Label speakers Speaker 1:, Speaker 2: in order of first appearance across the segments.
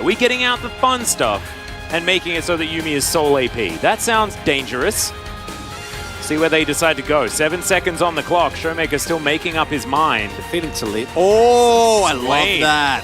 Speaker 1: Are we getting out the fun stuff and making it so that Yuumi is sole AP? That sounds dangerous. See where they decide to go. 7 seconds on the clock. Showmaker still making up his mind.
Speaker 2: Feeling to lead. Oh, I love that.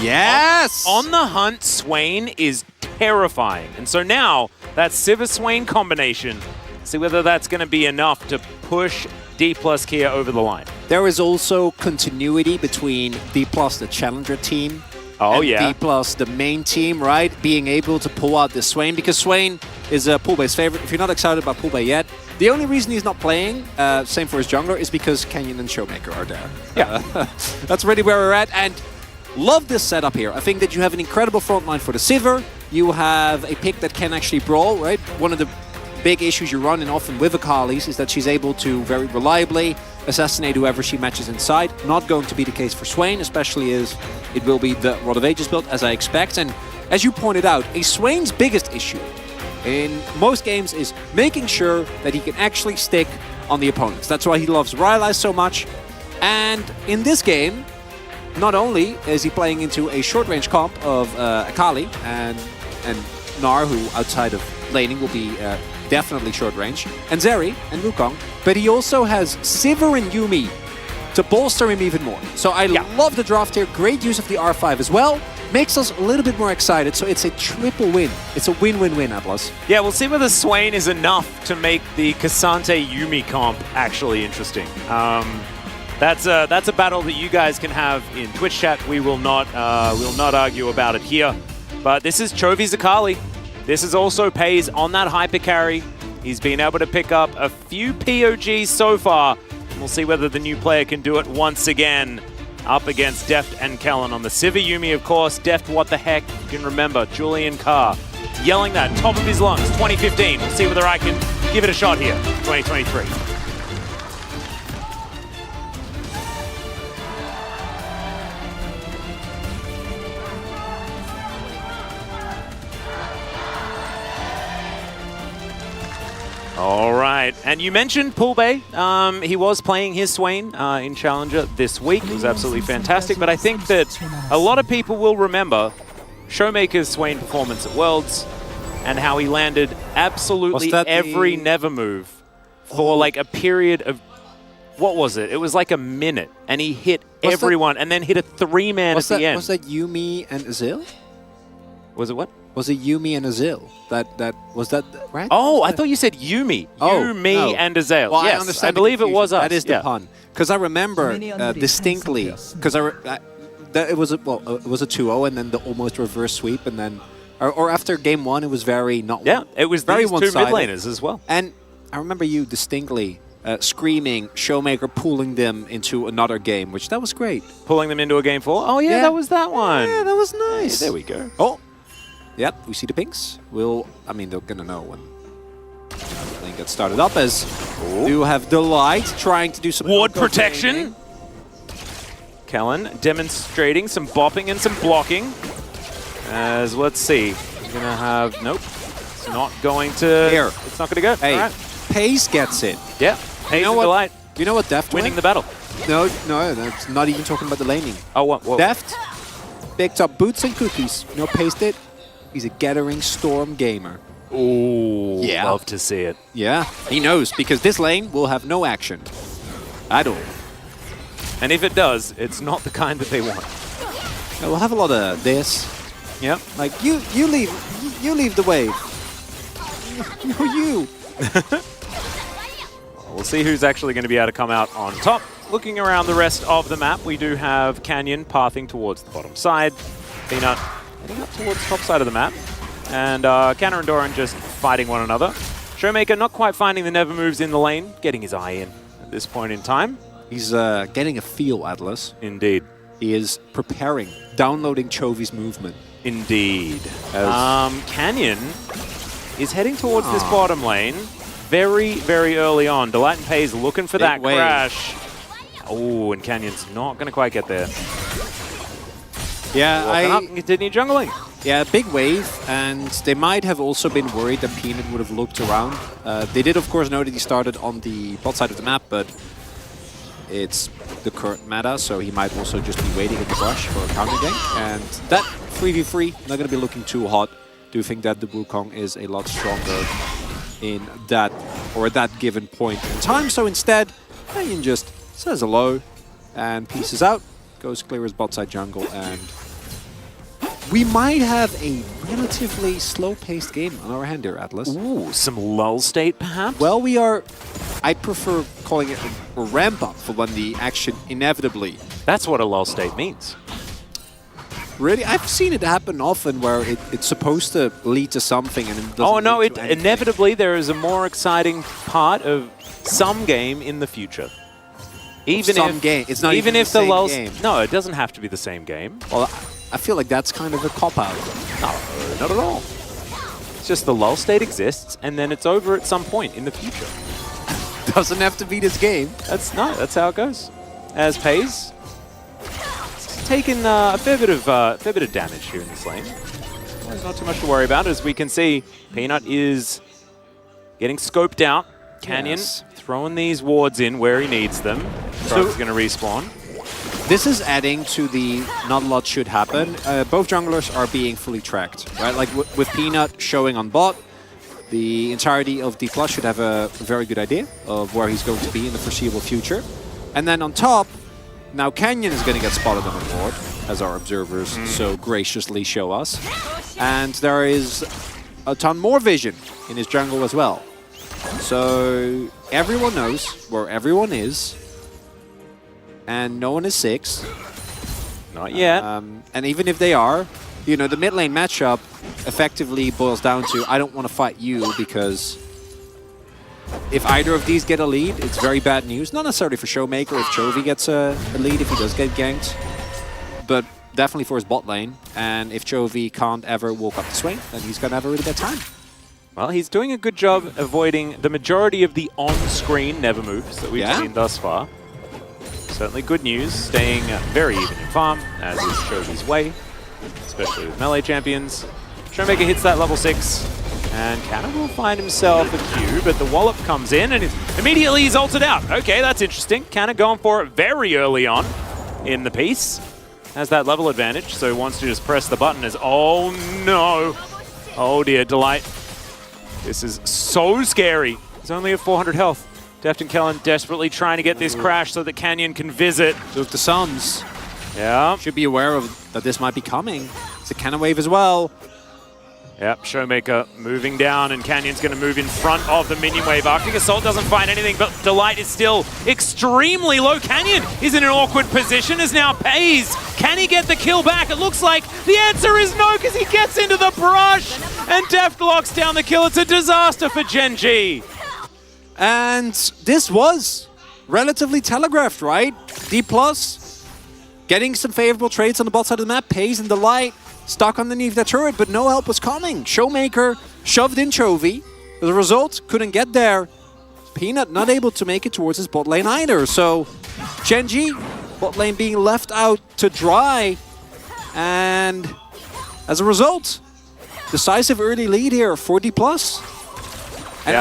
Speaker 2: Yes!
Speaker 1: On the hunt, Swain is terrifying. And so now, that Sivir-Swain combination, see whether that's going to be enough to push D+ Kia over the line.
Speaker 2: There is also continuity between D+, the challenger team, and D+, the main team, right? Being able to pull out this Swain, because Swain is Poolbay's favorite. If you're not excited about Poolbay yet, the only reason he's not playing, same for his jungler, is because Canyon and Showmaker are there.
Speaker 1: Yeah.
Speaker 2: That's really where we're at. And love this setup here. I think that you have an incredible front line for the Sivir. You have a pick that can actually brawl, right? One of the big issues you run in often with Akali's is that she's able to very reliably assassinate whoever she matches inside. Not going to be the case for Swain, especially as it will be the Rod of Ages build, as I expect. And as you pointed out, a Swain's biggest issue in most games is making sure that he can actually stick on the opponents. That's why he loves Rylai's so much. And in this game, not only is he playing into a short-range comp of Akali and Gnar, who outside of laning will be definitely short-range, and Zeri and Wukong, but he also has Sivir and Yuumi to bolster him even more. So I love the draft here. Great use of the R5 as well. Makes us a little bit more excited, so it's a triple win. It's a win-win-win, Atlas.
Speaker 1: Yeah, we'll see whether Swain is enough to make the Cassante Yuumi comp actually interesting. That's a battle that you guys can have in Twitch chat. We will not argue about it here. But this is Chovy's Akali. This is also Pays on that hyper carry. He's been able to pick up a few POGs so far. We'll see whether the new player can do it once again up against Deft and Kellen on the Sivir Yuumi, of course. Deft, what the heck? You can remember Julian Carr yelling that top of his lungs, 2015. We'll see whether I can give it a shot here, 2023. All right, and you mentioned Poolbay. He was playing his Swain in Challenger this week. It was absolutely fantastic, but I think that a lot of people will remember Showmaker's Swain performance at Worlds and how he landed absolutely every Never move for like a period of, what was it? It was like a minute, and he hit everyone and then hit a 3-man at the end.
Speaker 2: Was that Yuumi and Azil?
Speaker 1: Was it what?
Speaker 2: Was it Yuumi and Azil? Was that right?
Speaker 1: Oh, I thought you said Yuumi. Yuumi and Azale.
Speaker 2: Well,
Speaker 1: yes,
Speaker 2: I understand.
Speaker 1: I believe it was us.
Speaker 2: That is the pun. Because I remember distinctly, because it was a 2-0 and then the almost reverse sweep, and then or after game 1 it was very not.
Speaker 1: Yeah, it was
Speaker 2: very
Speaker 1: these two mid laners as well.
Speaker 2: And I remember you distinctly screaming Showmaker pulling them into another game, which that was great.
Speaker 1: Pulling them into a game 4. Oh yeah, that was that one.
Speaker 2: Yeah, that was nice.
Speaker 1: Hey, there we go.
Speaker 2: Oh. Yep, we see the pinks. I mean, they're gonna know when the lane gets started up, as you have Delight trying to do some
Speaker 1: ward protection. Kellen demonstrating some bopping and some blocking. As let's see, he's gonna have It's not going to.
Speaker 2: Here,
Speaker 1: it's not gonna go.
Speaker 2: Hey,
Speaker 1: right.
Speaker 2: Pace gets it.
Speaker 1: Yeah, Pace and Delight.
Speaker 2: You know what Deft
Speaker 1: winning the battle.
Speaker 2: No, that's not even talking about the laning.
Speaker 1: Oh, what?
Speaker 2: Deft picked up boots and cookies. You know, Pace did. He's a Gathering Storm gamer.
Speaker 1: Ooh, love to see it.
Speaker 2: Yeah, he knows, because this lane will have no action at all.
Speaker 1: And if it does, it's not the kind that they want.
Speaker 2: We'll have a lot of this.
Speaker 1: Yeah,
Speaker 2: like you leave the wave. you.
Speaker 1: We'll see who's actually going to be able to come out on top. Looking around the rest of the map, we do have Canyon pathing towards the bottom side. Peanut heading up towards the top side of the map. And Canner and Doran just fighting one another. Showmaker not quite finding the Never moves in the lane, getting his eye in at this point in time.
Speaker 2: He's getting a feel, Atlas.
Speaker 1: Indeed.
Speaker 2: He is preparing, downloading Chovy's movement.
Speaker 1: Indeed. Canyon is heading towards this bottom lane very, very early on. Delight and Pays looking for that crash. Oh, and Canyon's not going to quite get there.
Speaker 2: Yeah,
Speaker 1: Walking up and continue jungling.
Speaker 2: Yeah, big wave, and they might have also been worried that Peanut would have looked around. They did, of course, know that he started on the bot side of the map, but it's the current meta, so he might also just be waiting in the brush for a counter gank. And that 3v3, not going to be looking too hot. Do think that the Wukong is a lot stronger in that, or at that given point in time. So instead, Canyon just says hello and pieces out, goes clear his bot side jungle, and we might have a relatively slow-paced game on our hand here, Atlas.
Speaker 1: Ooh, some lull state, perhaps?
Speaker 2: Well, I prefer calling it a ramp-up for when the action inevitably...
Speaker 1: That's what a lull state means.
Speaker 2: Really? I've seen it happen often where it's supposed to lead to something and it doesn't lead to anything.
Speaker 1: Inevitably there is a more exciting part of some game in the future.
Speaker 2: Even if game. It's not even
Speaker 1: if
Speaker 2: the same
Speaker 1: lulls,
Speaker 2: game.
Speaker 1: No, it doesn't have to be the same game.
Speaker 2: Well, I feel like that's kind of a cop-out.
Speaker 1: No, not at all. It's just the lull state exists, and then it's over at some point in the future.
Speaker 2: Doesn't have to be this game.
Speaker 1: That's how it goes. As Pays, it's taken a fair bit of damage here in this lane. There's not too much to worry about. As we can see, Peanut is getting scoped out. Canyon throwing these wards in where he needs them. So he's going to respawn.
Speaker 2: This is adding to the not a lot should happen. Both junglers are being fully tracked, right? Like with Peanut showing on bot, the entirety of D+ should have a very good idea of where he's going to be in the foreseeable future. And then on top, now Canyon is going to get spotted on the board, as our observers so graciously show us. And there is a ton more vision in his jungle as well. So everyone knows where everyone is. And no one is 6.
Speaker 1: Not yet.
Speaker 2: And even if they are, you know, the mid lane matchup effectively boils down to, I don't want to fight you, because if either of these get a lead, it's very bad news. Not necessarily for Showmaker if Chovy gets a lead, if he does get ganked, but definitely for his bot lane. And if Chovy can't ever walk up the swing, then he's going to have a really bad time.
Speaker 1: Well, he's doing a good job avoiding the majority of the on-screen never moves that we've seen thus far. Certainly good news, staying very even in farm, as is Chovy's way, especially with melee champions. Showmaker hits that level 6, and Canna will find himself a Q, but the wallop comes in, and immediately he's ulted out. Okay, that's interesting. Canna going for it very early on in the piece. Has that level advantage, so he wants to just press the button as, oh no! Oh dear, Delight. This is so scary. He's only at 400 health. Deft and Kellen desperately trying to get this crash so that Canyon can visit.
Speaker 2: So if the Suns
Speaker 1: should
Speaker 2: be aware of that this might be coming. It's a cannon wave as well.
Speaker 1: Yep, Showmaker moving down, and Canyon's going to move in front of the minion wave. Arctic Assault doesn't find anything, but Delight is still extremely low. Canyon is in an awkward position as now Pays. Can he get the kill back? It looks like the answer is no, because he gets into the brush, and Deft locks down the kill. It's a disaster for Gen G.
Speaker 2: And this was relatively telegraphed, right? D+, getting some favorable trades on the bot side of the map. Pays and Delight stuck underneath that turret, but no help was coming. Showmaker shoved in Chovy. As a result, couldn't get there. Peanut not able to make it towards his bot lane either. So Gen G, bot lane being left out to dry. And as a result, decisive early lead here for D+. And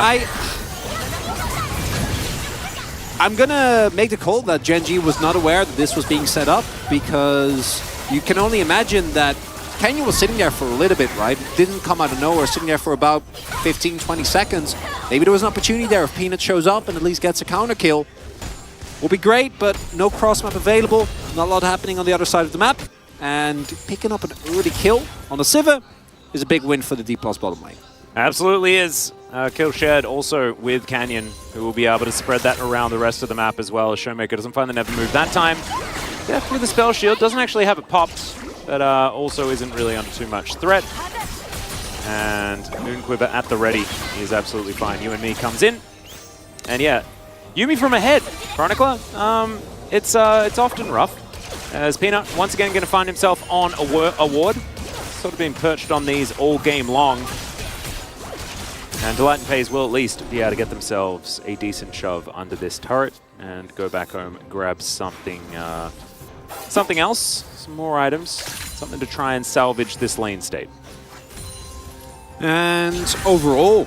Speaker 2: I'm gonna make the call that Gen G was not aware that this was being set up, because you can only imagine that Canyon was sitting there for a little bit, right? Didn't come out of nowhere, sitting there for about 15, 20 seconds. Maybe there was an opportunity there if Peanut shows up and at least gets a counter kill. Will be great, but no cross map available. Not a lot happening on the other side of the map. And picking up an early kill on the Sivir is a big win for the D+ bottom lane.
Speaker 1: Absolutely is. Kill shared also with Canyon, who will be able to spread that around the rest of the map as well. Showmaker doesn't find the never move that time. Deft with the spell shield, doesn't actually have it popped, but also isn't really under too much threat. And Moonquiver at the ready is absolutely fine. You and Me comes in, and yeah, Yuumi from ahead. Chronicler, it's often rough, as Peanut once again going to find himself on a ward. Sort of been perched on these all game long. And Delight and Pays will at least be able to get themselves a decent shove under this turret and go back home and grab something else, some more items, something to try and salvage this lane state.
Speaker 2: And overall,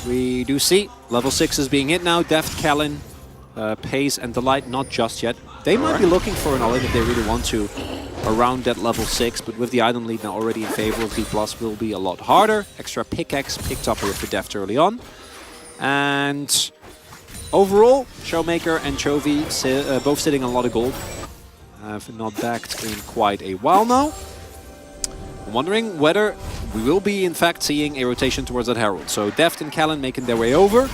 Speaker 2: we do see level 6 is being hit now. Deft, Kellen, Pays and Delight, not just yet. They might be looking for an all-in if they really want to, around that level 6, but with the item lead now already in favor of D+, will be a lot harder. Extra pickaxe picked up here for Deft early on. And overall, Showmaker and Chovy both sitting on a lot of gold. Have not backed in quite a while now. I'm wondering whether we will be in fact seeing a rotation towards that Herald. So Deft and Callan making their way over.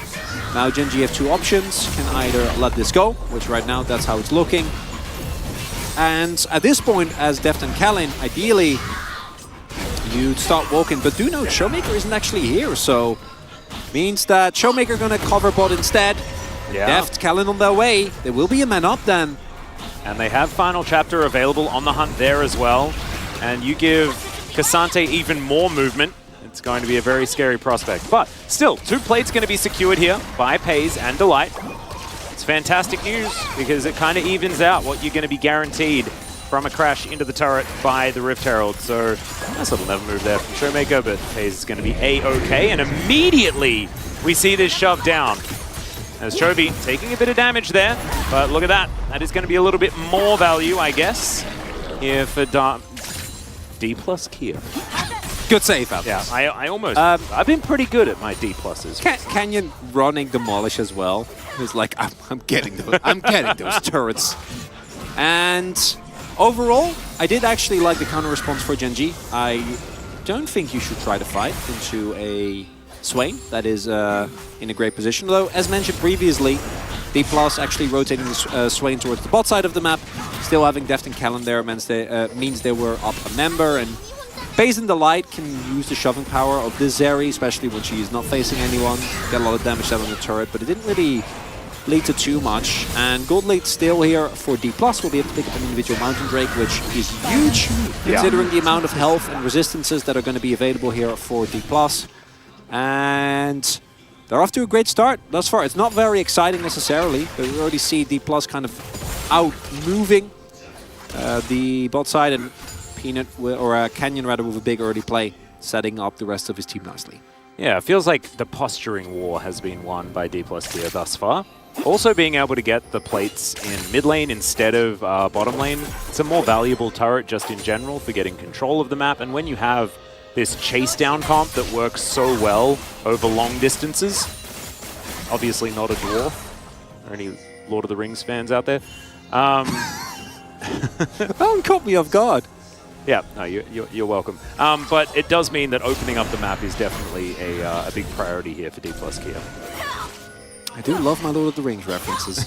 Speaker 2: Now Gen G have two options. Can either let this go, which right now that's how it's looking. And at this point, as Deft and Callan, ideally you'd start walking. But do note, Showmaker isn't actually here, so means that Showmaker gonna cover bot instead.
Speaker 1: Yeah.
Speaker 2: Deft, Callan on their way. There will be a man up then.
Speaker 1: And they have Final Chapter available on the hunt there as well. And you give K'Sante even more movement. It's going to be a very scary prospect. But still, 2 plates going to be secured here by Pays and Delight. It's fantastic news because it kind of evens out what you're going to be guaranteed from a crash into the turret by the Rift Herald. So nice little never move there from Showmaker, but Pays is going to be A-OK. And immediately we see this shove down. As Chovy taking a bit of damage there, but look at that. That is going to be a little bit more value, I guess, here for D+ Kia.
Speaker 2: Good save, Alex.
Speaker 1: Yeah, I almost... I've been pretty good at my D+s.
Speaker 2: Canyon running Demolish as well. It's like, I'm getting those turrets. And overall, I did actually like the counter response for Gen G. I don't think you should try to fight into a Swain that is in a great position. Though, as mentioned previously, D+ actually rotating the Swain towards the bot side of the map. Still having Deft and Callan there means they were up a member. And Pays and Delight can use the shoving power of this Zeri, especially when she is not facing anyone. Get a lot of damage out on the turret, but it didn't really lead to too much. And gold lead still here for D+. Will be able to pick up an individual Mountain Drake, which is huge, considering the amount of health and resistances that are going to be available here for D+. And they're off to a great start thus far. It's not very exciting necessarily, but we already see D+ kind of out-moving the bot side, and Peanut, or Canyon rather, with a big early play, setting up the rest of his team nicely.
Speaker 1: Yeah, it feels like the posturing war has been won by D+ Kia thus far. Also being able to get the plates in mid lane instead of bottom lane, it's a more valuable turret just in general for getting control of the map. And when you have this chase down comp that works so well over long distances, obviously not a dwarf, or any Lord of the Rings fans out there.
Speaker 2: That one caught me off guard.
Speaker 1: Yeah, no, you're welcome. But it does mean that opening up the map is definitely a big priority here for D+ Kia.
Speaker 2: I do love my Lord of the Rings references.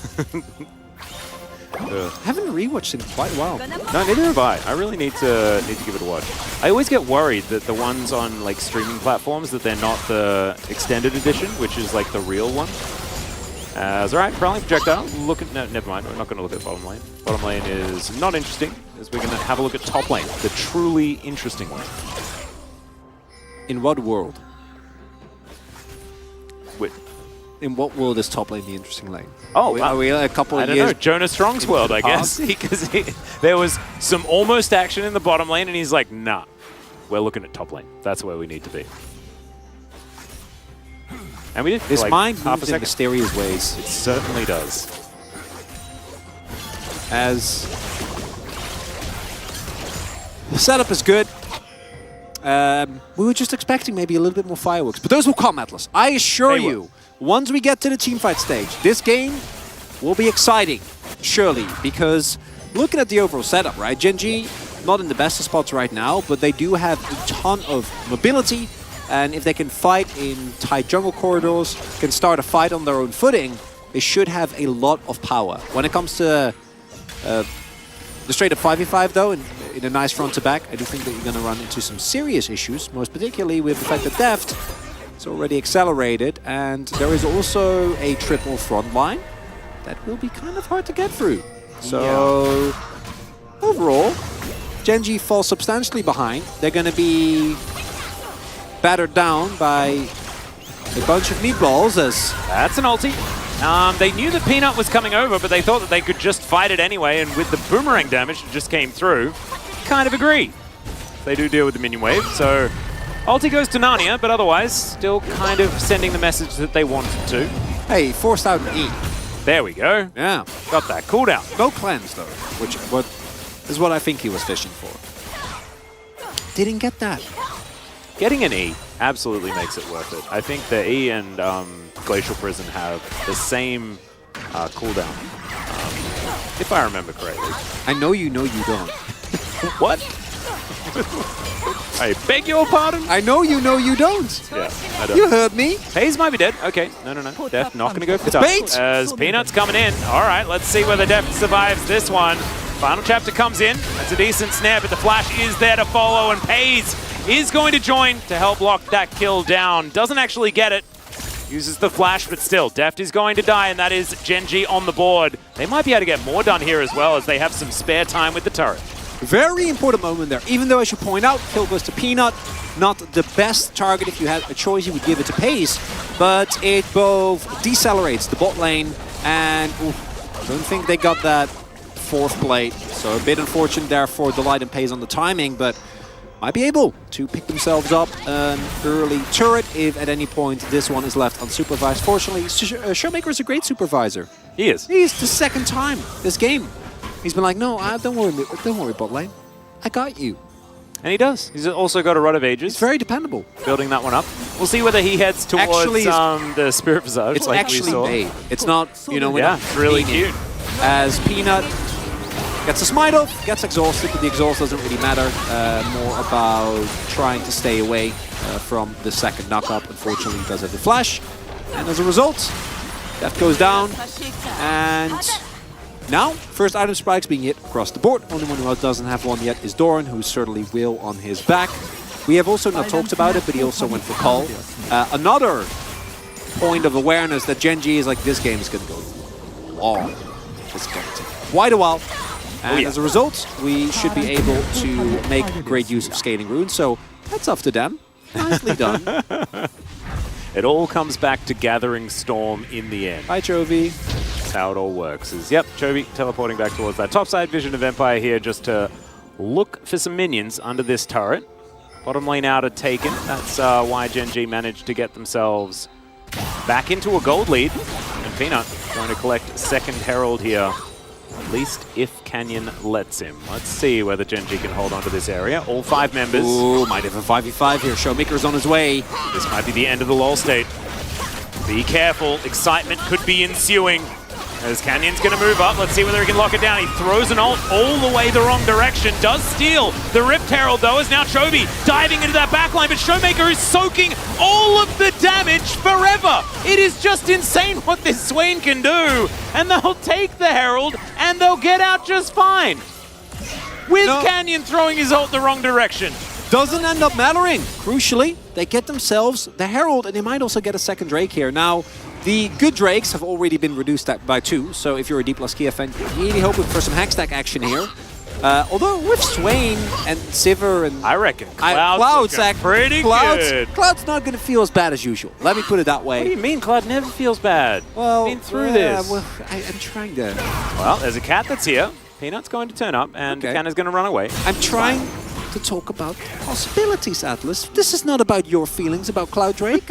Speaker 2: I haven't rewatched in quite a while.
Speaker 1: No, neither have I. I really need to give it a watch. I always get worried that the ones on like streaming platforms, that they're not the extended edition, which is like the real one. It's alright, Prowling Projectile. Look at never mind. We're not going to look at bottom lane. Bottom lane is not interesting, as we're going to have a look at top lane, the truly interesting one.
Speaker 2: In what world?
Speaker 1: Wait.
Speaker 2: In what world is top lane the interesting lane?
Speaker 1: Oh,
Speaker 2: are we a couple of years?
Speaker 1: I don't know. Jonah Strong's world, I guess, because there was some almost action in the bottom lane, and he's like, "Nah, we're looking at top lane. That's where we need to be." And we did.
Speaker 2: This
Speaker 1: like
Speaker 2: mind
Speaker 1: half
Speaker 2: moves in mysterious ways.
Speaker 1: It certainly does.
Speaker 2: As the setup is good. We were just expecting maybe a little bit more fireworks, but those will come, Atlas. I assure you, once we get to the teamfight stage, this game will be exciting, surely, because looking at the overall setup, right? Gen G, not in the best of spots right now, but they do have a ton of mobility, and if they can fight in tight jungle corridors, can start a fight on their own footing, they should have a lot of power. When it comes to the straight-up 5v5, though, in a nice front-to-back, I do think that you're going to run into some serious issues, most particularly with the fact that Deft is already accelerated, and there is also a triple front line that will be kind of hard to get through. So, overall, Gen G falls substantially behind. They're going to be battered down by a bunch of meatballs as...
Speaker 1: That's an ulti. They knew that Peanut was coming over, but they thought that they could just fight it anyway, and with the boomerang damage that just came through, kind of agree. They do deal with the minion wave, so ulti goes to Narnia, but otherwise still kind of sending the message that they wanted to.
Speaker 2: Hey, forced out an E.
Speaker 1: There we go.
Speaker 2: Yeah.
Speaker 1: Got that cooldown.
Speaker 2: No cleanse, though, which is what I think he was fishing for. Didn't get that.
Speaker 1: Getting an E absolutely makes it worth it. I think the E and Glacial Prison have the same cooldown, if I remember correctly.
Speaker 2: I know you don't.
Speaker 1: What? I beg your pardon?
Speaker 2: I know you don't.
Speaker 1: Yeah, I don't.
Speaker 2: You heard me.
Speaker 1: Hayes might be dead. Okay, no. Deft not going to go for touch.
Speaker 2: bait!
Speaker 1: As Peanut's coming in. All right, let's see whether Deft survives this one. Final chapter comes in. That's a decent snare, but the flash is there to follow, and Hayes is going to join to help lock that kill down. Doesn't actually get it. Uses the flash, but still, Deft is going to die, and that is Gen.G on the board. They might be able to get more done here as well, as they have some spare time with the turret.
Speaker 2: Very important moment there. Even though I should point out, kill goes to Peanut. Not the best target. If you had a choice, you would give it to Pace. But it both decelerates the bot lane, and I don't think they got that fourth blade. So a bit unfortunate there for Delight and Pace on the timing, but might be able to pick themselves up an early turret if at any point this one is left unsupervised. Fortunately, Showmaker is a great supervisor.
Speaker 1: He is.
Speaker 2: He's the second time this game. He's been like, no, don't worry, bot lane. I got you.
Speaker 1: And he does. He's also got a Rod of Ages.
Speaker 2: It's very dependable.
Speaker 1: Building that one up. We'll see whether he heads towards the Spirit Visage.
Speaker 2: It's
Speaker 1: like
Speaker 2: actually
Speaker 1: we saw.
Speaker 2: made. It's not,
Speaker 1: Yeah, it's really cute.
Speaker 2: As Peanut gets a smite off, gets exhausted, but the exhaust doesn't really matter. More about trying to stay away from the second knock-up. Unfortunately, he does have the flash. And as a result, Deft goes down. And now, first item spikes being hit across the board. Only one who doesn't have one yet is Doran, who certainly will on his back. We have also not talked about it, but he also went for Call. Another point of awareness that Gen.G is like, this game is going to go long. It's going to take quite a while. And as a result, we should be able to make great use of Scaling Rune. So that's up to them. Nicely done.
Speaker 1: It all comes back to Gathering Storm in the end.
Speaker 2: Hi, Chovy.
Speaker 1: That's how it all works. Yep, Chovy teleporting back towards that topside Vision of Empire here just to look for some minions under this turret. Bottom lane out are taken. That's why Gen.G managed to get themselves back into a gold lead. And Peanut going to collect second Herald here. At least if Canyon lets him. Let's see whether Gen.G can hold on to this area. All 5 members.
Speaker 2: Ooh, might have a 5v5 here. Showmaker's on his way.
Speaker 1: This might be the end of the lull state. Be careful. Excitement could be ensuing. As Canyon's going to move up. Let's see whether he can lock it down. He throws an ult all the way the wrong direction. Does steal the Rift Herald, though, as now Chovy diving into that backline. But Showmaker is soaking all of the damage forever. It is just insane what this Swain can do. And they'll take the Herald, and they'll get out just fine. With Canyon throwing his ult the wrong direction.
Speaker 2: Doesn't end up mattering. Crucially, they get themselves the Herald, and they might also get a second Drake here. Now, the good Drakes have already been reduced by 2, so if you're a D plus Kia fan, you're really hoping for some hackstack action here. Although with Swain and Sivir and...
Speaker 1: I reckon Cloud's pretty good.
Speaker 2: Cloud's not going to feel as bad as usual. Let me put it that way.
Speaker 1: What do you mean? Cloud never feels bad.
Speaker 2: Well,
Speaker 1: I've been through this.
Speaker 2: Well, I'm trying to...
Speaker 1: Well, there's a cat that's here. Peanut's going to turn up, and Canna's going to run away.
Speaker 2: I'm trying to talk about possibilities, Atlas. This is not about your feelings about Cloud Drake.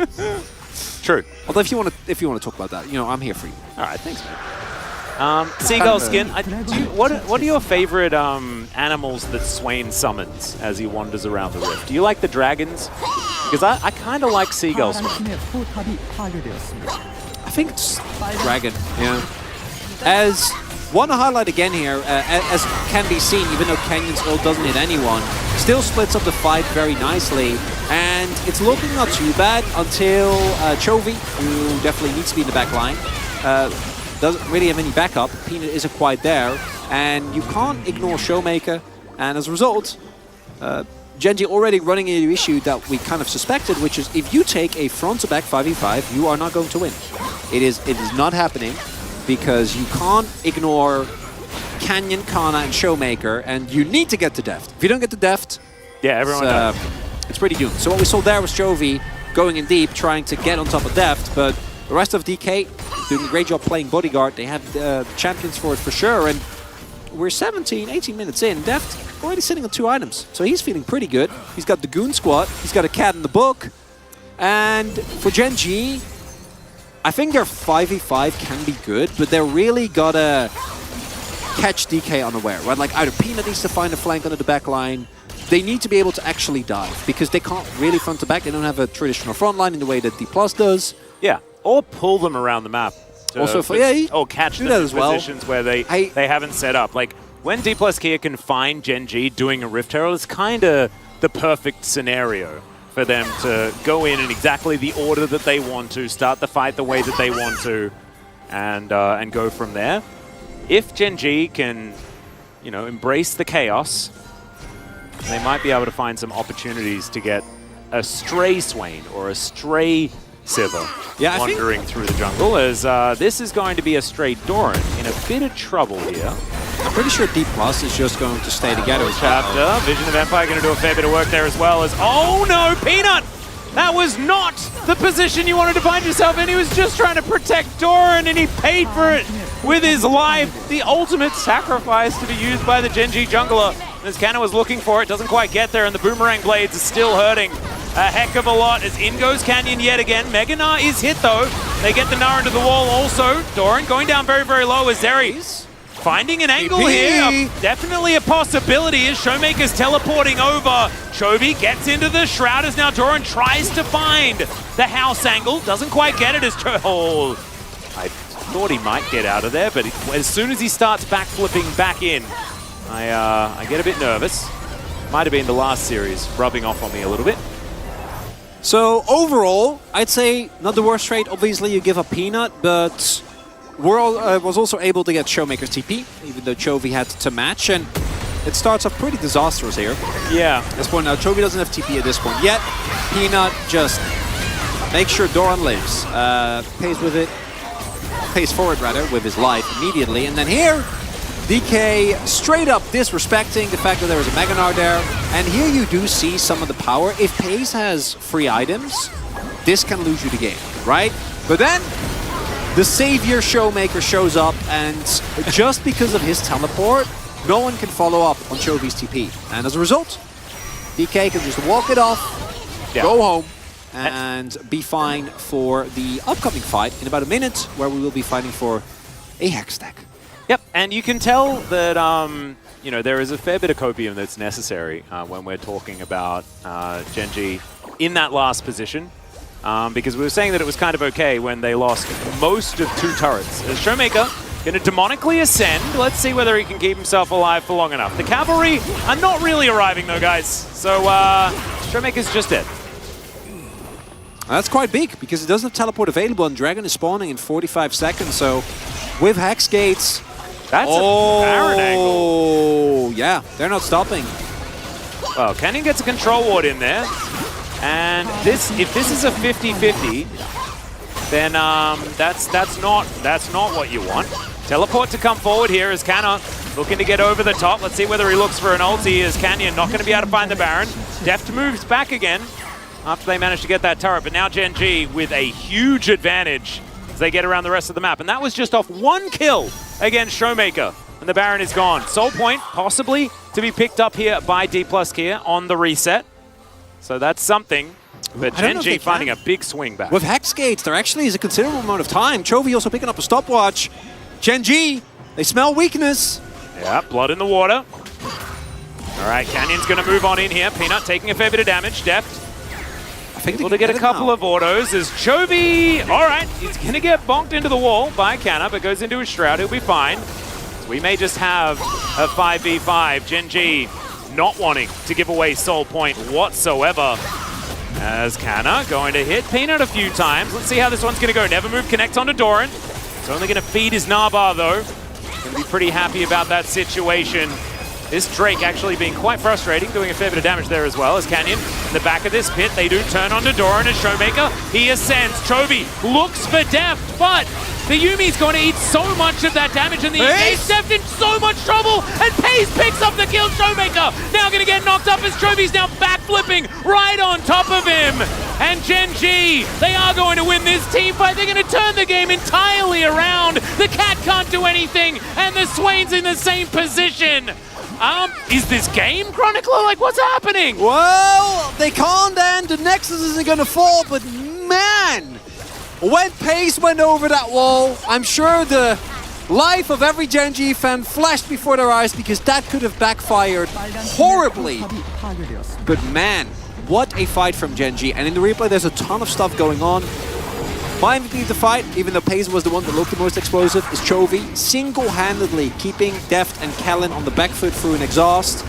Speaker 1: True.
Speaker 2: Although if you want to talk about that, I'm here for you.
Speaker 1: All right, thanks, man. Seagull skin. What are your favorite animals that Swain summons as he wanders around the rift? Do you like the dragons? Because I kind of like seagull skin.
Speaker 2: I think it's dragon. Yeah. As want to highlight again here, as can be seen, even though Canyon's ult doesn't hit anyone, still splits up the fight very nicely, and it's looking not too bad until Chovy, who definitely needs to be in the back line, doesn't really have any backup. Peanut isn't quite there, and you can't ignore Showmaker, and as a result, Gen.G already running into the issue that we kind of suspected, which is if you take a front-to-back 5v5, you are not going to win. It is not happening, because you can't ignore Canyon, Kana, and Showmaker, and you need to get to Deft. If you don't get to Deft, it's pretty doomed. So what we saw there was Chovy going in deep, trying to get on top of Deft, but the rest of DK doing a great job playing bodyguard. They have the champions for it for sure, and we're 18 minutes in. Deft already sitting on 2 items, so he's feeling pretty good. He's got the Goon Squad, he's got a cat in the book, and for Gen.G, I think their 5v5 can be good, but they're really gotta catch DK unaware, right? Like either Peanut needs to find a flank under the back line. They need to be able to actually dive because they can't really front to back. They don't have a traditional front line in the way that D+ does.
Speaker 1: Yeah, or pull them around the map.
Speaker 2: Also,
Speaker 1: or catch them in positions where they haven't set up. Like when D+ Kia can find Gen G doing a Rift Herald, it's kind of the perfect scenario for them to go in exactly the order that they want to, start the fight the way that they want to, and go from there. If Gen G can, you know, embrace the chaos, they might be able to find some opportunities to get a stray Swain or a stray Sivir wandering through the jungle, as this is going to be a stray Doran in a bit of trouble here.
Speaker 2: I'm pretty sure D+ is just going to stay together.
Speaker 1: Chapter, Vision of Empire going to do a fair bit of work there as well as, oh no, Peanut! That was not the position you wanted to find yourself in. He was just trying to protect Doran and he paid for it with his life. The ultimate sacrifice to be used by the Gen G jungler. As Canna was looking for it, doesn't quite get there, and the Boomerang Blades are still hurting a heck of a lot as in goes Canyon yet again. Mega Gnar is hit though. They get the Gnar into the wall also. Doran going down very, very low as Zeri finding an angle here. Definitely a possibility as Showmaker's teleporting over. Chovy gets into the Shroud as now Doran tries to find the house angle. Doesn't quite get it as I thought he might get out of there, but as soon as he starts backflipping back in, I get a bit nervous. Might have been the last series rubbing off on me a little bit.
Speaker 2: So overall, I'd say not the worst trade. Obviously, you give up Peanut, but was also able to get Showmaker's TP, even though Chovy had to match, and it starts off pretty disastrous here.
Speaker 1: Yeah.
Speaker 2: At this point now, Chovy doesn't have TP at this point yet. Peanut just makes sure Doran lives. Pays forward rather with his life immediately, and then here, DK straight up disrespecting the fact that there was a Mega Gnar there, and here you do see some of the power. If Pace has free items, this can lose you the game, right? But then, the savior Showmaker shows up, and just because of his teleport, no one can follow up on Chovy's TP. And as a result, DK can just walk it off, go home, and be fine for the upcoming fight in about a minute, where we will be fighting for a Hex stack.
Speaker 1: Yep, and you can tell that you know, there is a fair bit of copium that's necessary when we're talking about Gen G in that last position. Because we were saying that it was kind of okay when they lost most of 2 turrets. As Showmaker going to demonically ascend. Let's see whether he can keep himself alive for long enough. The cavalry are not really arriving though, guys. So Showmaker's just dead.
Speaker 2: That's quite big because it doesn't have teleport available and Dragon is spawning in 45 seconds. So with Hex Gates...
Speaker 1: That's a Baron angle.
Speaker 2: Oh, yeah. They're not stopping.
Speaker 1: Well, Canyon gets a control ward in there. And if this is a 50-50, then that's not what you want. Teleport to come forward here as Canna looking to get over the top. Let's see whether he looks for an ulti as Canyon not going to be able to find the Baron. Deft moves back again after they managed to get that turret. But now Gen G with a huge advantage as they get around the rest of the map. And that was just off 1 kill against Showmaker. And the Baron is gone. Soul Point possibly to be picked up here by D+ Kia on the reset. So that's something. But Gen G finding a big swing back.
Speaker 2: With Hex Gates, there actually is a considerable amount of time. Chovy also picking up a stopwatch. Gen G, they smell weakness.
Speaker 1: Yeah, blood in the water. All right, Canyon's going to move on in here. Peanut taking a fair bit of damage. Deft able to get a couple of autos as Chovy, all right, he's going to get bonked into the wall by Canna, but goes into his Shroud. He'll be fine. So we may just have a 5v5. Gen G not wanting to give away Soul Point whatsoever. As Canna going to hit Peanut a few times. Let's see how this one's going to go. Never move, connect onto Doran. It's only going to feed his Narbar though. Going to be pretty happy about that situation. This Drake actually being quite frustrating, doing a fair bit of damage there as well. As Canyon in the back of this pit, they do turn onto Doran as Showmaker. He ascends. Chovy looks for Deft, but the Yumi's going to eat so much of that damage, and the Ace Deft in so much trouble, and Pace picks up the kill. Showmaker now going to get knocked up as Chovy's now backflipping right on top of him. And Gen G, they are going to win this team fight. They're going to turn the game entirely around. The Cat can't do anything, and the Swain's in the same position. Is this game, Chronicler? Like, what's happening?
Speaker 2: Well, they can't, and the Nexus isn't going to fall, but man, when Pace went over that wall, I'm sure the life of every Gen G fan flashed before their eyes because that could have backfired horribly. But man, what a fight from Gen G. And in the replay, there's a ton of stuff going on. My MVP of the fight, even though Pace was the one that looked the most explosive, is Chovy, single-handedly keeping Deft and Kellen on the back foot through an exhaust.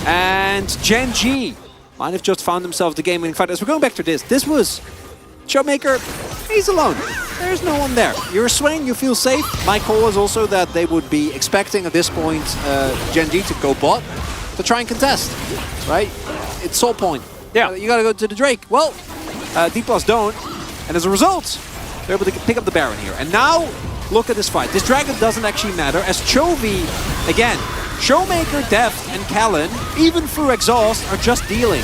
Speaker 2: And Gen G might have just found themselves the game-winning fight. As we're going back to this was Showmaker, he's alone. There's no one there. You're swaying, you feel safe. My call was also that they would be expecting at this point Gen G to go bot to try and contest, right? It's soul point.
Speaker 1: Yeah.
Speaker 2: You gotta go to the Drake. Well, D+ don't. And as a result, they're able to pick up the Baron here. And now, look at this fight. This Dragon doesn't actually matter, as Chovy, again, Showmaker, Deft, and Kellen, even through exhaust, are just dealing.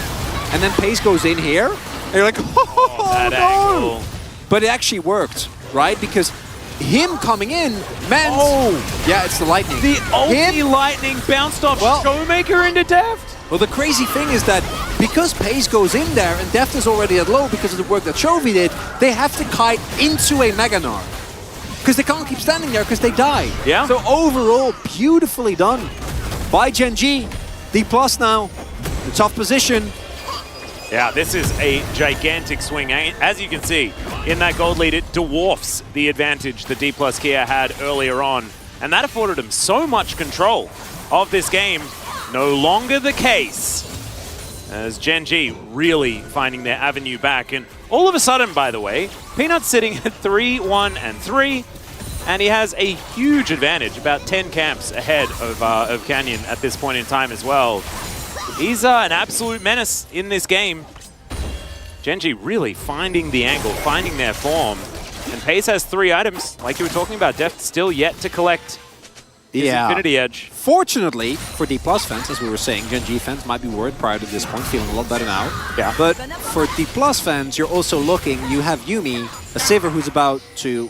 Speaker 2: And then Pace goes in here, and you're like, oh,
Speaker 1: that
Speaker 2: no!
Speaker 1: angle.
Speaker 2: But it actually worked, right? Because him coming in meant... Oh! Yeah, it's the lightning.
Speaker 1: The ulti lightning bounced off Showmaker into Deft.
Speaker 2: Well, the crazy thing is that because Pace goes in there and Deft is already at low because of the work that Chovy did, they have to kite into a Mega Gnar. Because they can't keep standing there because they die.
Speaker 1: Yeah.
Speaker 2: So overall, beautifully done by Gen G. D+ now, the tough position.
Speaker 1: Yeah, this is a gigantic swing. As you can see, in that gold lead, it dwarfs the advantage that D+ Kia had earlier on. And that afforded him so much control of this game. No longer the case, as Gen G really finding their avenue back. And all of a sudden, by the way, Peanut's sitting at 3-1-3, and he has a huge advantage, about 10 camps ahead of Canyon at this point in time as well. He's an absolute menace in this game. Gen G really finding the angle, finding their form. And Pace has 3 items, like you were talking about. Deft still yet to collect his Infinity Edge.
Speaker 2: Fortunately for D+ fans, as we were saying, Gen G fans might be worried prior to this point, feeling a lot better now.
Speaker 1: Yeah.
Speaker 2: But for D+ fans, you're also looking, you have Yuumi, a Sivir who's about to,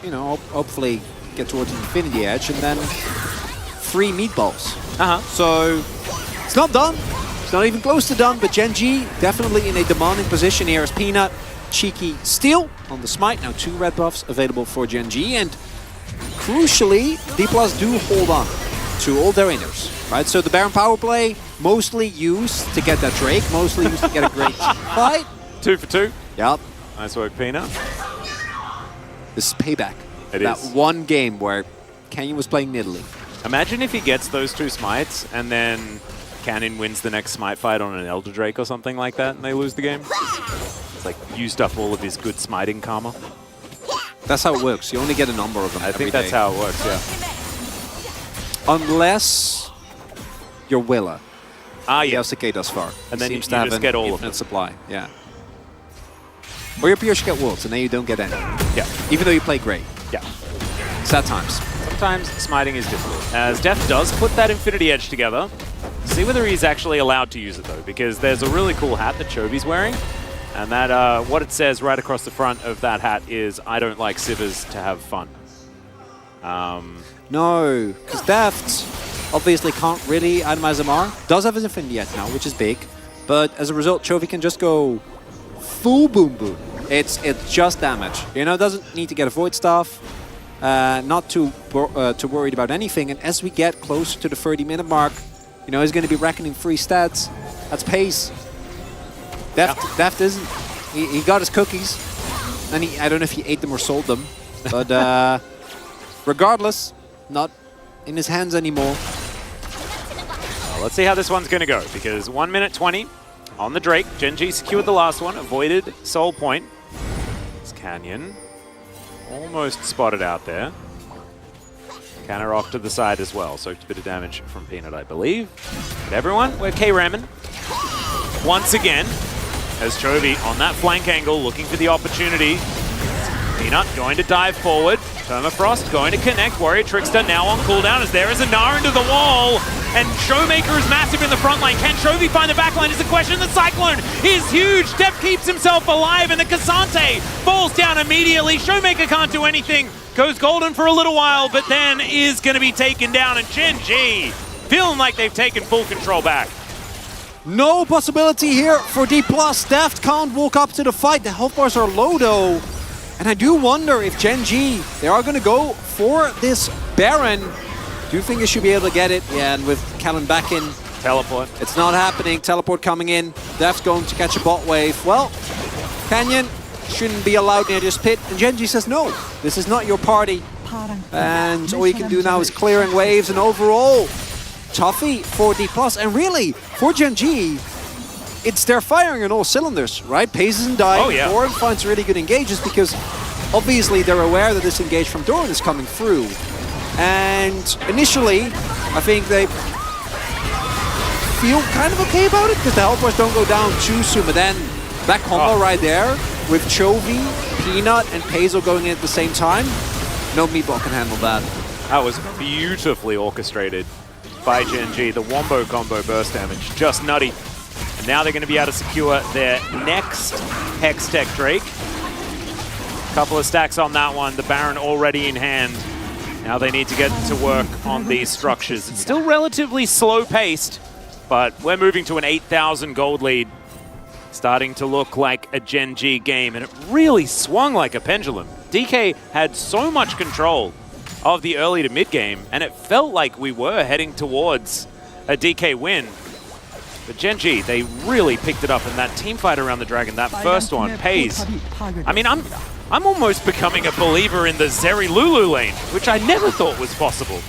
Speaker 2: you know, hopefully get towards an Infinity Edge, and then 3 meatballs. So it's not done. It's not even close to done, but Gen G definitely in a demanding position here as Peanut, cheeky steal on the smite. Now 2 red buffs available for Gen G, and crucially, D+ do hold on to all their inners, right? So the Baron power play, mostly used to get that Drake, mostly used to get a great fight.
Speaker 1: 2 for 2.
Speaker 2: Yep.
Speaker 1: Nice work, Peanut.
Speaker 2: This is payback.
Speaker 1: It
Speaker 2: that
Speaker 1: is.
Speaker 2: one game where Canyon was playing Nidalee.
Speaker 1: Imagine if he gets those 2 smites, and then Canyon wins the next smite fight on an Elder Drake or something like that, and they lose the game. It's like used up all of his good smiting karma.
Speaker 2: That's how it works. You only get a number of them.
Speaker 1: I think that's how it works, yeah.
Speaker 2: Unless you're Willa.
Speaker 1: Ah, yeah.
Speaker 2: The LCK thus far.
Speaker 1: And then
Speaker 2: seems
Speaker 1: you
Speaker 2: to have
Speaker 1: just
Speaker 2: an
Speaker 1: get all of
Speaker 2: infinite
Speaker 1: them.
Speaker 2: supply. Yeah. Or you're Pierce, you get Worlds, and then you don't get any.
Speaker 1: Yeah.
Speaker 2: Even though you play great.
Speaker 1: Yeah.
Speaker 2: Sad times.
Speaker 1: Sometimes smiting is difficult. As Deft does put that Infinity Edge together. See whether he's actually allowed to use it, though, because there's a really cool hat that Chovy's wearing. And that, what it says right across the front of that hat is, I don't like Sivers to have fun.
Speaker 2: No, because Deft obviously can't really itemize MR. Does have his Infinity Edge now, which is big. But as a result, Chovy can just go full boom boom. It's just damage. You know, doesn't need to get a Void Staff. Not too worried about anything. And as we get closer to the 30-minute mark, you know, he's going to be reckoning 3 stats. That's Pace. Deft isn't. He got his cookies. And I don't know if he ate them or sold them. But regardless, not in his hands anymore.
Speaker 1: Well, let's see how this one's going to go, because 1 minute 20 on the Drake. Gen G secured the last one, avoided Soul Point. It's Canyon. Almost spotted out there. Canner off to the side as well. Soaked a bit of damage from Peanut, I believe. But everyone, we're K-Ramen. Once again, as Chovy on that flank angle, looking for the opportunity. Peanut going to dive forward. Permafrost going to connect. Warrior Trickster now on cooldown as there is a Gnar into the wall. And Showmaker is massive in the front line. Can Chovy find the back line is the question. The Cyclone is huge. Deft keeps himself alive and the Cassante falls down immediately. Showmaker can't do anything. Goes golden for a little while, but then is going to be taken down. And Gen G feeling like they've taken full control back.
Speaker 2: No possibility here for D+. Deft can't walk up to the fight. The health bars are low though. And I do wonder if Gen G, they are going to go for this Baron. Do you think they should be able to get it? Yeah, and with Callan back in,
Speaker 1: Teleport.
Speaker 2: it's not happening. Teleport coming in. Def's going to catch a bot wave. Well, Canyon shouldn't be allowed near this pit. And Gen G says, no, this is not your party. And all you can do now is clearing waves. And overall, toughy for D+. And really, for Gen G, it's they're firing on all cylinders, right? Pace isn't dying.
Speaker 1: Oh, yeah.
Speaker 2: Doran finds really good engages because obviously they're aware that this engage from Doran is coming through. And initially, I think they feel kind of okay about it because the health bars don't go down too soon. But then that combo right there with Chovy, Peanut, and Peso going in at the same time, no meatball can handle that.
Speaker 1: That was beautifully orchestrated by Gen G. The Wombo combo burst damage, just nutty. And now they're going to be able to secure their next Hextech Drake. Couple of stacks on that one. The Baron already in hand. Now they need to get to work on these structures. It's still relatively slow-paced, but we're moving to an 8,000 gold lead. Starting to look like a Gen G game, and it really swung like a pendulum. DK had so much control of the early to mid game, and it felt like we were heading towards a DK win. But Gen G, they really picked it up, and that team fight around the Dragon, that first one, pays. I mean, I'm almost becoming a believer in the Zeri Lulu lane, which I never thought was possible.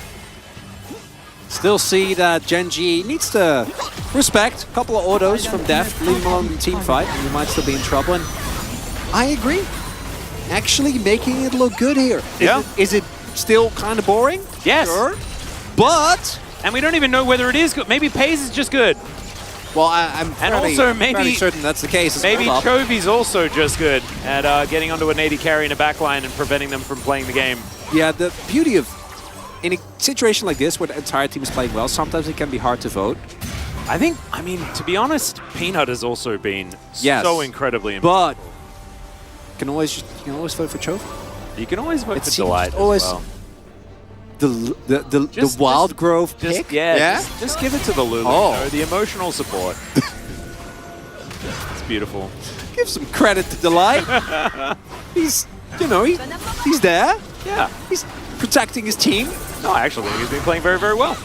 Speaker 2: Still see that Gen G needs to respect a couple of autos from Def, leave him alone in the team fight, and you might still be in trouble. And I agree. Actually making it look good here. Is it still kind of boring?
Speaker 1: Yes.
Speaker 2: Sure. But...
Speaker 1: And we don't even know whether it is good. Maybe Pays is just good.
Speaker 2: Well, I'm fairly certain that's the case.
Speaker 1: Maybe Chovy's also just good at getting onto an AD carry in a backline and preventing them from playing the game.
Speaker 2: Yeah, the beauty of... In a situation like this where the entire team is playing well, sometimes it can be hard to vote.
Speaker 1: I mean, to be honest, Peanut has also been so incredibly important.
Speaker 2: But you can always vote for Chovy.
Speaker 1: You can always vote for Delight
Speaker 2: always
Speaker 1: as well.
Speaker 2: The Wild Grove pick?
Speaker 1: Just give it to the Lulu.
Speaker 2: Oh.
Speaker 1: You know, the emotional support. It's beautiful.
Speaker 2: Give some credit to Delight. He's there.
Speaker 1: Yeah.
Speaker 2: He's protecting his team.
Speaker 1: No, I actually think he's been playing very, very well.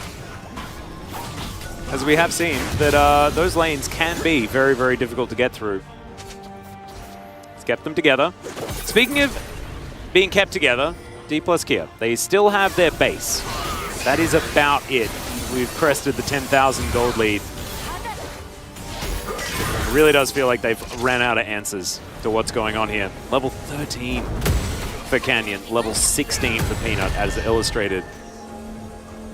Speaker 1: As we have seen, that those lanes can be very, very difficult to get through. Let's keep them together. Speaking of being kept together, D+ Kia, they still have their base. That is about it. We've crested the 10,000 gold lead. It really does feel like they've ran out of answers to what's going on here. Level 13 for Canyon, level 16 for Peanut, as illustrated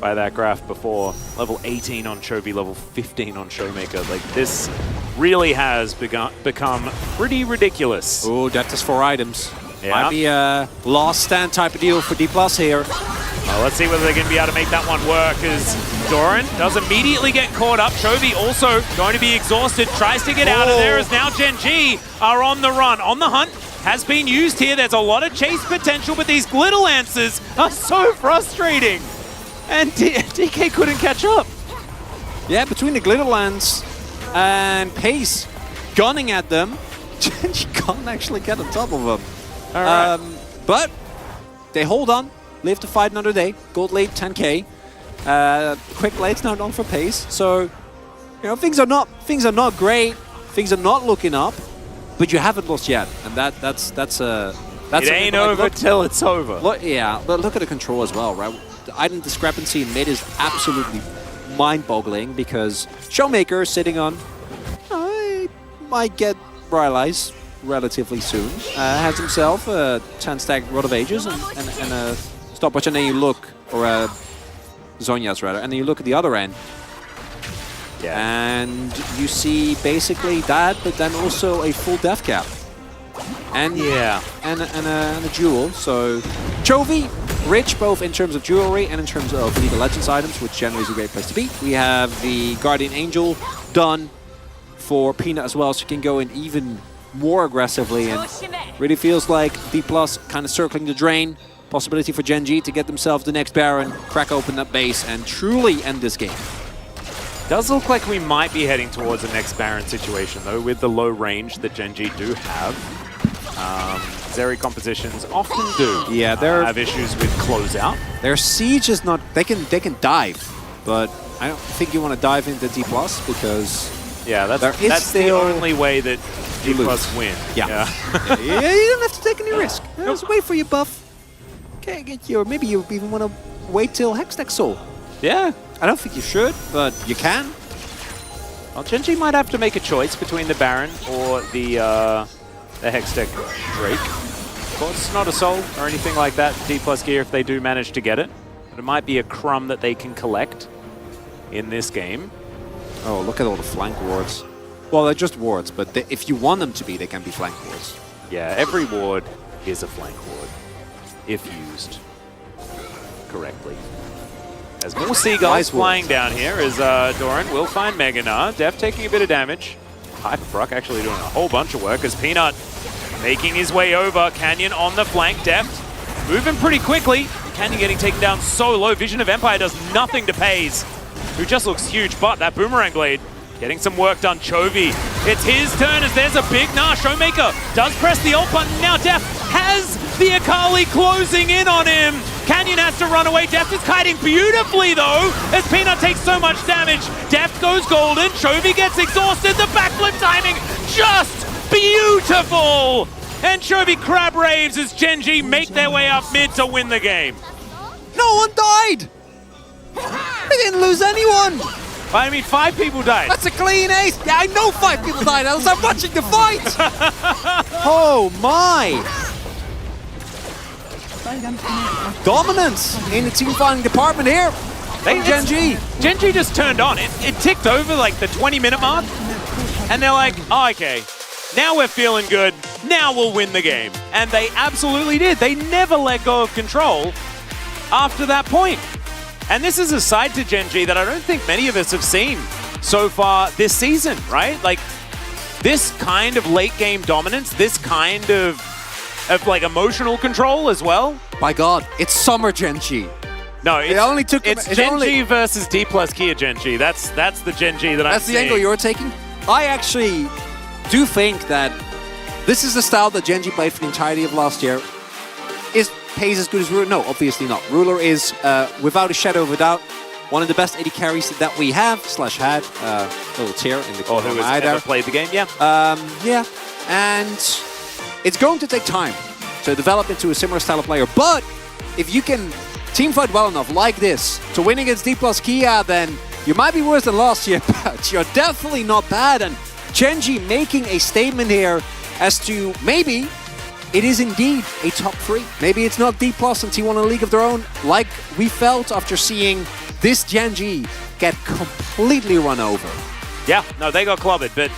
Speaker 1: by that graph before. Level 18 on Chovy, level 15 on Showmaker. Like, this really has become pretty ridiculous.
Speaker 2: Oh, that is 4 items.
Speaker 1: Yeah.
Speaker 2: Might be a last stand type of deal for D+ here.
Speaker 1: Well, let's see whether they're going to be able to make that one work, as Doran does immediately get caught up. Chovy also going to be exhausted, tries to get out of there, as now Gen G are on the run. On the hunt has been used here. There's a lot of chase potential, but these glitter lances are so frustrating. And DK couldn't catch up.
Speaker 2: Yeah, between the glitter lance and Pace gunning at them, Gen G can't actually get on top of them.
Speaker 1: All right.
Speaker 2: But they hold on, live to fight another day. Gold lead 10k. Quick late's now done for Pace. So, things are not great. Things are not looking up, but you haven't lost yet, and that's it
Speaker 1: ain't over till it's over.
Speaker 2: Look, yeah, but look at the control as well, right? The item discrepancy in mid is absolutely mind-boggling because Showmaker sitting on, I might get Rylai's relatively soon. Has himself a 10-stack Rod of Ages and a stopwatch, and then you look, or Zhonya's rather, and then you look at the other end.
Speaker 1: Yeah.
Speaker 2: And you see basically that, but then also a full death cap. And and a jewel. So Chovy, rich both in terms of jewelry and in terms of League of Legends items, which generally is a great place to be. We have the Guardian Angel done for Peanut as well, so you can go in even more aggressively, and really feels like D+ kind of circling the drain. Possibility for Gen G to get themselves the next Baron, crack open that base, and truly end this game.
Speaker 1: Does look like we might be heading towards the next Baron situation, though, with the low range that Gen G do have. Zeri compositions often do
Speaker 2: Yeah, they're
Speaker 1: have issues with closeout.
Speaker 2: their siege is not. They can dive, but I don't think you want to dive into D+ because
Speaker 1: Yeah,
Speaker 2: There
Speaker 1: that's,
Speaker 2: is
Speaker 1: that's the
Speaker 2: still-
Speaker 1: only way that D+
Speaker 2: lose.
Speaker 1: win.
Speaker 2: Yeah. yeah, you don't have to take any risk. Just wait for your buff. Can't get your. Maybe you even want to wait till Hextech Soul.
Speaker 1: Yeah.
Speaker 2: I don't think you should, but you can.
Speaker 1: Well, Genji might have to make a choice between the Baron or the Hextech Drake. Of course, not a soul or anything like that. D+ gear if they do manage to get it. But it might be a crumb that they can collect in this game.
Speaker 2: Oh, look at all the flank wards. Well, they're just wards, but if you want them to be, they can be flank wards.
Speaker 1: Yeah, every ward is a flank ward, if used correctly. As more seagulls
Speaker 2: Nice
Speaker 1: flying down here as Doran will find Meganar. Def taking a bit of damage. Hyperbrock actually doing a whole bunch of work as Peanut making his way over. Canyon on the flank. Deft moving pretty quickly. Canyon getting taken down so low. Vision of Empire does nothing to Pays, who just looks huge, but that Boomerang Blade getting some work done. Chovy, it's his turn as there's a big Showmaker does press the ult button. Now Def has the Akali closing in on him. Canyon has to run away. Deft is kiting beautifully though, as Peanut takes so much damage. Deft goes golden. Chovy gets exhausted. The backflip timing just beautiful. And Chovy crab raves as Genji make their way up mid to win the game.
Speaker 2: No one died! They didn't lose anyone!
Speaker 1: I mean, 5 people died.
Speaker 2: That's a clean ace! Yeah, I know 5 people died, else I'm watching the fight! Oh my! Dominance in the team fighting department here from Genji.
Speaker 1: Genji just turned on. It ticked over like the 20-minute mark. And they're like, oh, okay, now we're feeling good. Now we'll win the game. And they absolutely did. They never let go of control after that point. And this is a side to Genji that I don't think many of us have seen so far this season, right? Like, this kind of late game dominance, this kind of like emotional control as well.
Speaker 2: By God, it's summer Genji.
Speaker 1: No,
Speaker 2: It only took
Speaker 1: it's
Speaker 2: it
Speaker 1: Genji
Speaker 2: only-
Speaker 1: versus D+ Kia Genji. That's the Genji that I'm
Speaker 2: That's the
Speaker 1: seeing.
Speaker 2: angle you're taking. I actually do think that this is the style that Genji played for the entirety of last year. Is Pays as good as Ruler? No, obviously not. Ruler is, without a shadow of a doubt, one of the best AD carries that we have, / had. Little tear in the
Speaker 1: Or
Speaker 2: corner
Speaker 1: who
Speaker 2: of my eye
Speaker 1: has
Speaker 2: there.
Speaker 1: ever played the game, yeah.
Speaker 2: Yeah, and it's going to take time to develop into a similar style of player. But if you can teamfight well enough like this to win against D+ Kia, then you might be worse than last year, but you're definitely not bad. And Genji making a statement here as to maybe it is indeed a top 3. Maybe it's not D+ and T1 in a league of their own, like we felt after seeing this Genji get completely run over.
Speaker 1: Yeah, no, they got clobbered, but